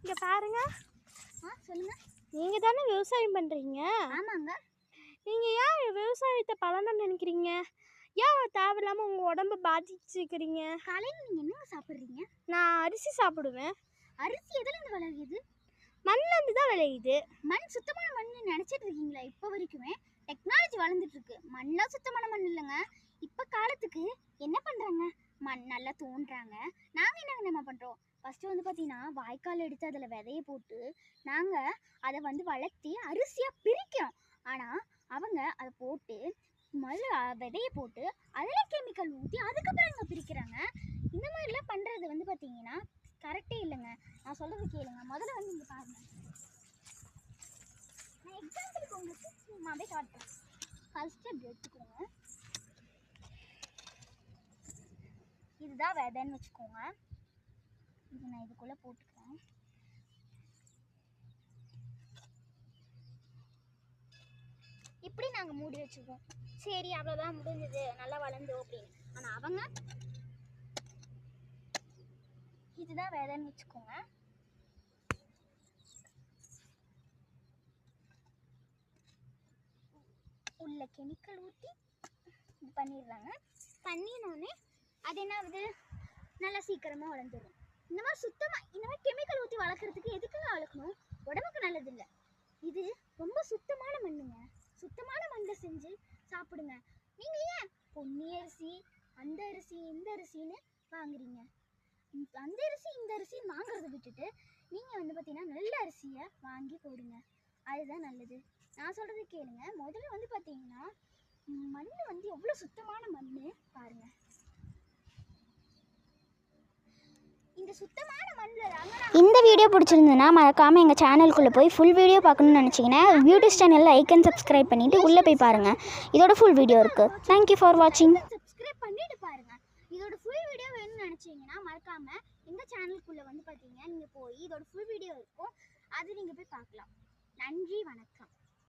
இங்க பாருங்க. சொல்லுங்க. நீங்க தானே விவசாயம் பண்றீங்க? ஆமாங்க. நீங்க ஏன் விவசாயத்தை பலன்னு நினைக்கிறீங்க? ஏன் தேவையில்லாம உங்க உடம்ப பாதிச்சுக்கிறீங்க? காலையில நீங்க என்னங்க சாப்பிடுறீங்க? நான் அரிசி சாப்பிடுவேன். அரிசி எதுல இருந்து விளையுது? மண்ணுல இருந்து தான் விளையுது. மண் சுத்தமான மண்ணு நினைச்சிட்டு இருக்கீங்களா? இப்போ வரைக்குமே டெக்னாலஜி வளர்ந்துட்டு இருக்கு. மண்ணா சுத்தமான மண் இல்லைங்க. இப்போ காலத்துக்கு என்ன பண்றாங்க? மண் நல்லா தோன்றாங்க. நாங்க என்ன பண்றோம்? ஃபர்ஸ்ட் வந்து பார்த்தீங்கன்னா வாய்க்கால் எடுத்து அதில் விதைய போட்டு நாங்கள் அதை வந்து வளர்த்தி அரிசியாக பிரிக்கிறோம். ஆனால் அவங்க அதை போட்டு விதையை போட்டு அதில் கெமிக்கல் ஊற்றி அதுக்கப்புறம் இங்கே பிரிக்கிறாங்க. இந்த மாதிரிலாம் பண்ணுறது வந்து பார்த்தீங்கன்னா கரெக்டே இல்லைங்க. நான் சொல்கிறது கேளுங்க. முதல்ல வந்து இங்கே பாருங்க. நான் எக்ஸாம்பிளுக்கு உங்களுக்கு சும்மாவே காட்டுறேன். ஃபர்ஸ்ட் அப்படி எடுத்துக்கோங்க. இதுதான் விதைன்னு வச்சுக்கோங்க. இது நான் இதுக்குள்ளே போட்டுக்கிறேன். இப்படி நாங்கள் மூடி வச்சுக்குவோம். சரி அவ்வளோதான் முடிஞ்சது, நல்லா வளர்ந்தோம் அப்படின்னு. ஆனால் அவங்க இதுதான் விதைன்னு வச்சுக்கோங்க. உள்ள கெமிக்கல் ஊற்றி இது பண்ணிடுறாங்க. பண்ணினோடனே அது என்ன ஆகுது? நல்லா சீக்கிரமாக வளர்ந்துடும். இந்த மாதிரி சுத்தமாக இந்த மாதிரி கெமிக்கல் ஊற்றி வளர்க்குறதுக்கு எதுக்குங்க வளர்க்கணும்? உடம்புக்கு நல்லதில்லை. இது ரொம்ப சுத்தமான மண்ணுங்க. சுத்தமான மண்ணில் செஞ்சு சாப்பிடுங்க. நீங்கள் ஏன் பொன்னி அரிசி அந்த அரிசி இந்த அரிசின்னு வாங்குறீங்க? அந்த அரிசி இந்த அரிசி வாங்குறத விட்டுட்டு நீங்கள் வந்து பார்த்தீங்கன்னா நல்ல அரிசியை வாங்கி போடுங்க. அதுதான் நல்லது. நான் சொல்கிறது கேளுங்க. முதல்ல வந்து பார்த்தீங்கன்னா மண் வந்து எவ்வளோ சுத்தமான மண் பாருங்கள். இந்த சுத்தமான மண்ணில் இந்த வீடியோ பிடிச்சிருந்ததுன்னா மறக்காமல் எங்கள் சேனலுக்குள்ளே போய் ஃபுல் வீடியோ பார்க்கணுன்னு நினச்சிங்கன்னா யூடியூப் சேனலில் லைக் அண்ட் சப்ஸ்கிரைப் பண்ணிவிட்டு உள்ளே போய் பாருங்கள். இதோட ஃபுல் வீடியோ இருக்குது. தேங்க்யூ ஃபார் வாட்சிங். சப்ஸ்கிரைப் பண்ணிவிட்டு பாருங்கள். இதோட ஃபுல் வீடியோ வேணும்னு நினச்சிங்கன்னா மறக்காமல் எங்கள் சேனலுக்குள்ளே வந்து பார்த்தீங்கன்னா நீங்கள் போய் இதோட ஃபுல் வீடியோ இருக்கும், அது நீங்கள் போய் பார்க்கலாம். நன்றி, வணக்கம்.